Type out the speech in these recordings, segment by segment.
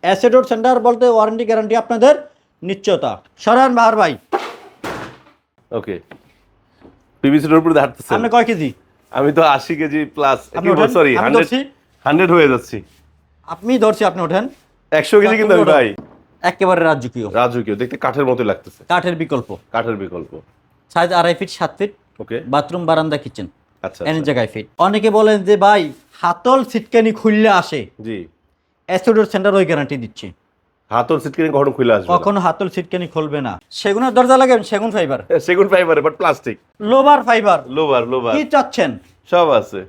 অ্যাসিডোর centre বলতে warranty guarantee আপনাদের নিশ্চয়তা। সরান বাহার ভাই, ওকে। পিভিসির উপরে হাঁটতেছেন আপনি কয় কেজি? আমি তো 80 কেজি প্লাস, সরি আমি 100 ধরছি, 100 হয়ে যাচ্ছি। আপনি ধরছি, আপনি ওঠেন। 100 কেজি কিন্তু আমি ভাই একেবারে রাজকীয় রাজকীয়, দেখতে কাঠের মতো লাগতেছে। কাঠের বিকল্প, কাঠের বিকল্প, সাইজ 2.5 ফিট 7 ফিট, ওকে। বাথরুম বারান্দা কিচেন আচ্ছা এনি জায়গায় ফিট। অনেকে বলেন যে ভাই হাতল সিটকানি খুললে আসে, জি। অ্যাসিডোর সেন্টার ওই গ্যারান্টি দিচ্ছে। হাতল সিটকিনি কখনো খুলে আসবে না। কখনো হাতল সিটকানি খুলবে না। সেগুনের দরজা লাগাবেন সেগুন ফাইবার, সেগুন ফাইবারে but plastic, lobar fibre, lobar কি চাচ্ছেন? সব আছে।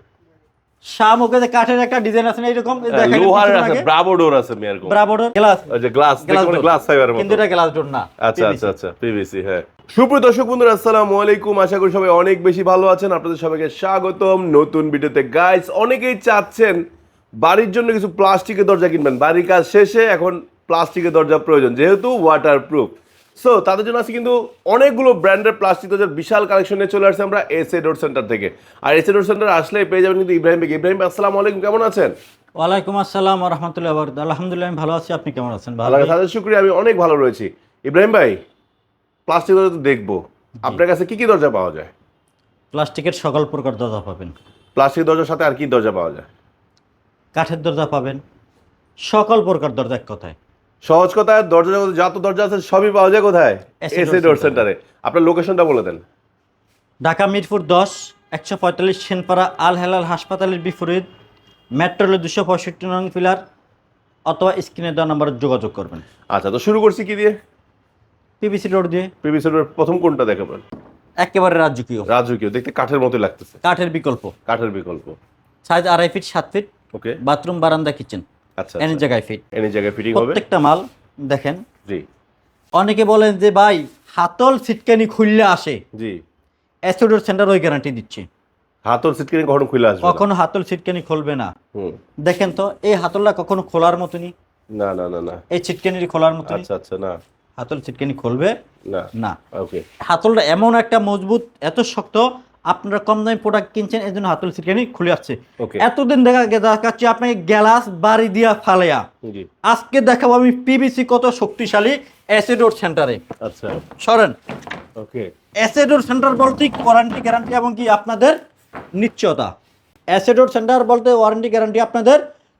শামুকে যে কাঠের একটা ডিজাইন আছে না এরকম, দেখাইলাম লোহার কিছুক্ষণ আছে, আগে। ব্রাভো ডোর আছে এরকম। ব্রাভো ডোর গ্লাস, ওই যে গ্লাস, দেখুন গ্লাস ফাইবারের মতো, কিন্তু এটা গ্লাস ডোর না। আচ্ছা আচ্ছা আচ্ছা, পিভিসি। হ্যাঁ, সুপ্রিয় দর্শক বন্ধুরা আসসালামু আলাইকুম, আশা করি সবাই অনেক বেশি ভালো আছেন। আপনাদের সবাইকে স্বাগতম নতুন ভিডিওতে। গাইস, অনেকেই চাচ্ছেন বাড়ির জন্য কিছু প্লাস্টিকের দরজা কিনবেন, বাড়ির কাজ শেষে এখন প্লাস্টিকের দরজা প্রয়োজন, যেহেতু ওয়াটারপ্রুফ। সো তাদের জন্য আছে কিন্তু অনেকগুলো ব্র্যান্ডের প্লাস্টিক দরজার বিশাল কালেকশনে চলে আসছে আমরা এসএ ডোর সেন্টার থেকে। আর এসএ ডোর সেন্টার আসলে পেয়ে যাবেন কিন্তু ইব্রাহিম ভাই। ইব্রাহিম ভাই আসসালামু আলাইকুম, কেমন আছেন? ওয়ালাইকুম আসসালাম ওয়া রাহমাতুল্লাহি ওয়া বারাকাতুহু। আলহামদুলিল্লাহ আমি ভালো আছি, আপনি কেমন আছেন? ভালো। আল্লাহর কাছে শুকরিয়া, আমি অনেক ভালো রয়েছি। ইব্রাহিম ভাই, প্লাস্টিক দরজা তো দেখবো, আপনার কাছে কি কি দরজা পাওয়া যায়? প্লাস্টিকের সকল প্রকার দরজা পাবেন, প্লাস্টিক দরজার সাথে আর কি দরজা পাওয়া যায়? কাঠের দরজা পাবেন, সকল প্রকার দরজা এক কথায়। সহজ কথায় দরজা জগতে যত দরজা আছে সবই পাওয়া যায় কোথায়? এসএ এসএ ডোর সেন্টারে। আপনার লোকেশনটা বলে দেন। ঢাকা মিরপুর 10 145 সেনপাড়া আল হেলাল হাসপাতালের বিপরীত, মেট্রো রেল 265 নং পিলার, অথবা স্ক্রিনে দেওয়া নাম্বারে যোগাযোগ করবেন। আচ্ছা, তো শুরু করছি কি দিয়ে? পিভিসি রোড দিয়ে। পিভিসি রোডের প্রথম কোনটা দেখাবেন? একেবারে রাজকীয় রাজকীয়, দেখতে কাঠের মতো লাগতেছে। কাঠের বিকল্প, কাঠের বিকল্প, সাইজ 2.5 ফিট 7 ফিট, ওকে। বাথরুম বারান্দা কিচেন আচ্ছা, এনি জায়গায় ফিট। এনি জায়গায় ফিটিং হবে। প্রত্যেকটা মাল দেখেন। জি অনেকে বলেন যে ভাই হাতল সিটকানি খুললে আসে, জি। অ্যাসিডোর সেন্টার ওই গ্যারান্টি দিচ্ছে। হাতল সিটকিনি কখনো খুলে আসবে না। কখনো হাতল সিটকানি খুলবে না। হুম। দেখেন তো এই হাতলটা কখনো খোলার মতনই, না না না না। এই সিটকানির খোলার মতনই। আচ্ছা আচ্ছা, না হাতল সিটকানি খুলবে না না। ওকে। হাতলটা এমন একটা মজবুত, এত শক্ত, আপনারা কম দামি প্রোডাক্ট কিনছেন এই জন্য হাতল সিটকানি খুলে আসছে। ওকে। এতদিন দেখাচ্ছি আপনাকে গ্লাস বাড়ি দিয়া ফালেয়া, জি। আজকে দেখাবো আমি পিভিসি কত শক্তিশালী অ্যাসিডোর সেন্টারে। আচ্ছা, সরেন। ওকে। অ্যাসিডোর সেন্টার বলতে ওয়ারেন্টি গ্যারান্টি এবং কি আপনাদের নিশ্চয়তা। অ্যাসিডোর সেন্টার বলতে ওয়ারেন্টি গ্যারান্টি আপনাদের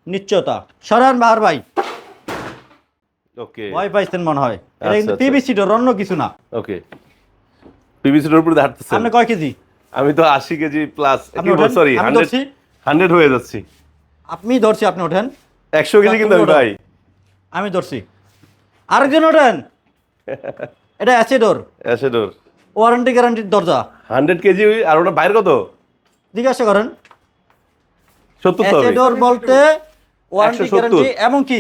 নিশ্চয়তা। সরান বাহার ভাই, ওকে। ভয় পাইছেন মনে হয়। এটা কিন্তু আচ্ছা। পিভিসি ডোর, অন্য কিছু না। ওকে। পিভিসির উপরে হাঁটতেছেন আপনি কয় কেজি? আমি তো 80 কেজি প্লাস, আপনি ওঠেন, সরি আমি ধরছি। 100 হয়ে যাচ্ছি। আপনি ধরছি, আপনি ওঠেন। 100 কেজি কিন্তু আমি ভাই। আমি ধরছি, আরেকজন ওঠেন। এটা অ্যাসিডোর এসে ডোর ওয়ারেন্টি গ্যারান্টির দরজা। 100 কেজি। আর ওটা বাইরে কত? জিজ্ঞাসা করেন। 70 তো হবে। অ্যাসিডোর বলতে ওয়ারেন্টি 170 গ্যারান্টি এবং কি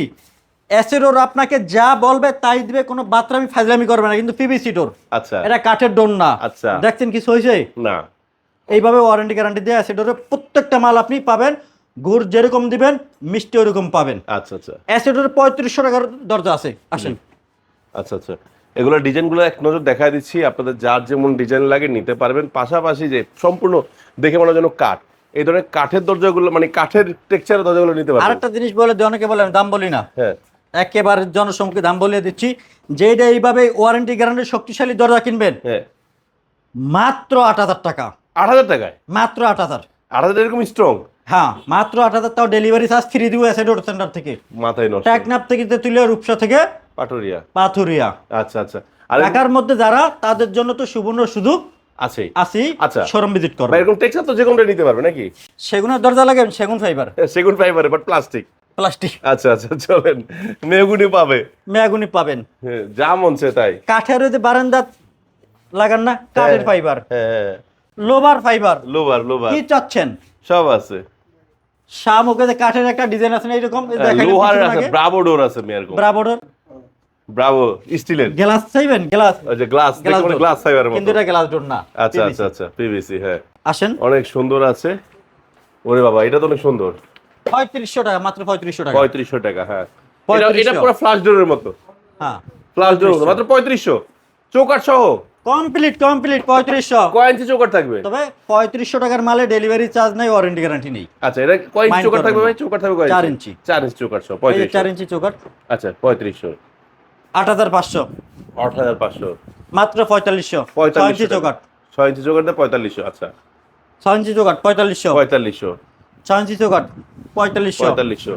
অ্যাসিডোর আপনাকে যা বলবে তাই দিবে, কোনো বাতরামি ফাজলামি করবে না। কিন্তু পিভিসি ডোর, আচ্ছা এটা কাঠের ডোর না। আচ্ছা। দেখছেন কিছু হয়েছে? না। এইভাবে ওয়ারেন্টি গ্যারান্টি দিয়ে অ্যাসিডোরের প্রত্যেকটা মাল আপনি পাবেন। গুড় যেরকম দিবেন মিষ্টি ওরকম পাবেন। আচ্ছা আচ্ছা অ্যাসিডোরের 3500 টাকার দরজা আছে, আসেন। আচ্ছা আচ্ছা, এগুলো ডিজাইনগুলো এক নজর দেখায় দিচ্ছি, আপনাদের যার যেমন ডিজাইন লাগে নিতে পারবেন। পাশাপাশি যে সম্পূর্ণ দেখে মনে হয় যেন কাঠ, এই ধরনের কাঠের দরজাগুলো, মানে কাঠের টেক্সচারের দরজাগুলো নিতে পারবেন। আরেকটা জিনিস বলে দিই, অনেকে বলে আমি দাম বলি না। হ্যাঁ, একেবারে জনসম্মুখে দাম বলিয়ে দিচ্ছি। যেটা এইভাবে ওয়ারেন্টি গ্যারান্টি শক্তিশালী দরজা কিনবেন হ্যাঁ। মাত্র 8000 টাকা। 8000 টাকায়? মাত্র 8000। 8000 এরকম স্ট্রং? হ্যাঁ, মাত্র 8000। তাও ডেলিভারি চার্জ ফ্রি দিব অ্যাসিডোর সেন্টার থেকে। মাথায় নষ্ট। টেকনাফ থেকে তেতুলিয়া, রূপসা থেকে পাটুরিয়া। পাথুরিয়া। আচ্ছা আচ্ছা। আর ঢাকার মধ্যে যারা, তাদের জন্য তো সুবর্ণ সুযোগ আছে। আসি। আচ্ছা, শোরুম ভিজিট করবে। এরকম টেক্সচার তো যে কোনটা নিতে পারবে নাকি? সেগুনের দরজা লাগে সেগুন ফাইবার, সেগুন ফাইবারে বাট প্লাস্টিক। প্লাস্টিক। আচ্ছা আচ্ছা, চলেন। মেহগুনি পাবে, মেয়াগুনি পাবেন। হ্যাঁ, যা মন চায় তাই। কাঠের ওই যে বারান্দা লাগান না, কাঠের ফাইবার, হ্যাঁ, লোবার ফাইবার, লোবার লোবার কি চাচ্ছেন? সব আছে। শামুকে যে কাঠের একটা ডিজাইন আছে না এরকম, দেখাইলাম লোহার কিছুক্ষণ আছে, আগে। ব্রাভো ডোর আছে এরকম। ব্রাভো ডোর, ব্রাভো স্টিলের। গ্লাস চাইবেন? গ্লাস, ওই যে গ্লাস, দেখুন ডোর। গ্লাস ফাইবারের মতো। কিন্তু এটা গ্লাস ডোর না। আচ্ছা PVC আচ্ছা আচ্ছা, পিভিসি। হ্যাঁ, আসেন। অনেক সুন্দর আছে। ওরে বাবা, এটা তো অনেক সুন্দর। 3500 টাকা, মাত্র 3500 টাকা। 3500 টাকা। হ্যাঁ, 3500 এটা পুরো ফ্লাশ ডোরের মতো। হ্যাঁ, ফ্লাশ ডোরের মতো, মাত্র 3500 চৌকাঠ সহ। কমপ্লিট 3500। কয় ইঞ্চি চোকার থাকবে? তবে 3500 টাকার মালে ডেলিভারি চার্জ নাই, ওয়ারেন্টি গ্যারান্টি নেই। আচ্ছা, এটা কয় ইঞ্চি Mind চোকার থাকবে করবেন ভাই? চোকার থাকবে কয় 4 ইঞ্চি? ইঞ্চি। 4 ইঞ্চি চোকার সহ এই যে 4 3500। ইঞ্চি চৌকাঠ, আচ্ছা 3500। 8500 8500 মাত্র 4500। 6 ইঞ্চি 4500 চৌকাঠ, 6 ইঞ্চি চোকার দাম 4500। আচ্ছা 6 ইঞ্চি চৌকাঠ 4500। 4500। 6 ইঞ্চি চৌকাঠ 4500। 4500।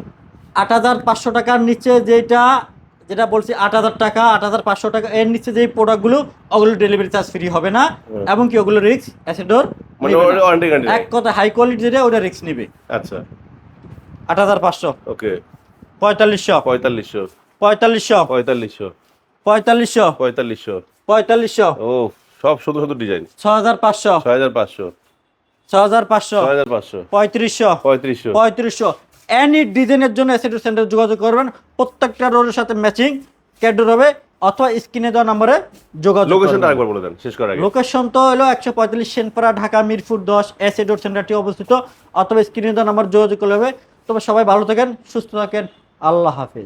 8500 টাকার নিচে যেটা বলছি 8000 টাকা, 8500 টাকা এর নিচে যেই প্রোডাক্টগুলো, ওগুলো ডেলিভারি চার্জ ফ্রি হবে না, এবং কি ওগুলো রিস্ক অ্যাসেডোর মানে ওয়ারেন্টি গ্যারান্টি এক কথা হাই কোয়ালিটি যেটা ওটা রিস্ক নেবে। আচ্ছা 8500। ওকে। 4500। 4500। 4500। 4500। 4500। 4500। 4500। ও সব সুন্দর সুন্দর ডিজাইন। 6500। 6500। 6500। 6500। 3500। 3500। 3500। এনি ডিজাইনের জন্য অ্যাসেডোর সেন্টার যোগাযোগ করবেন। প্রত্যেকটা রোডের সাথে ম্যাচিং ক্যাডোর হবে, অথবা স্ক্রিনে দেওয়া নম্বরে যোগাযোগ লোকেশনটা করবেন। আরেকবার বলে দেন শেষ করার আগে। লোকেশন তো হলো 145 সেনপাড়া, ঢাকা মিরপুর 10, অ্যাসেডোর সেন্টারটি অবস্থিত, অথবা স্ক্রিনে দেওয়া নম্বর যোগাযোগ করলে হবে। তবে সবাই ভালো থাকেন, সুস্থ থাকেন, আল্লাহ হাফেজ।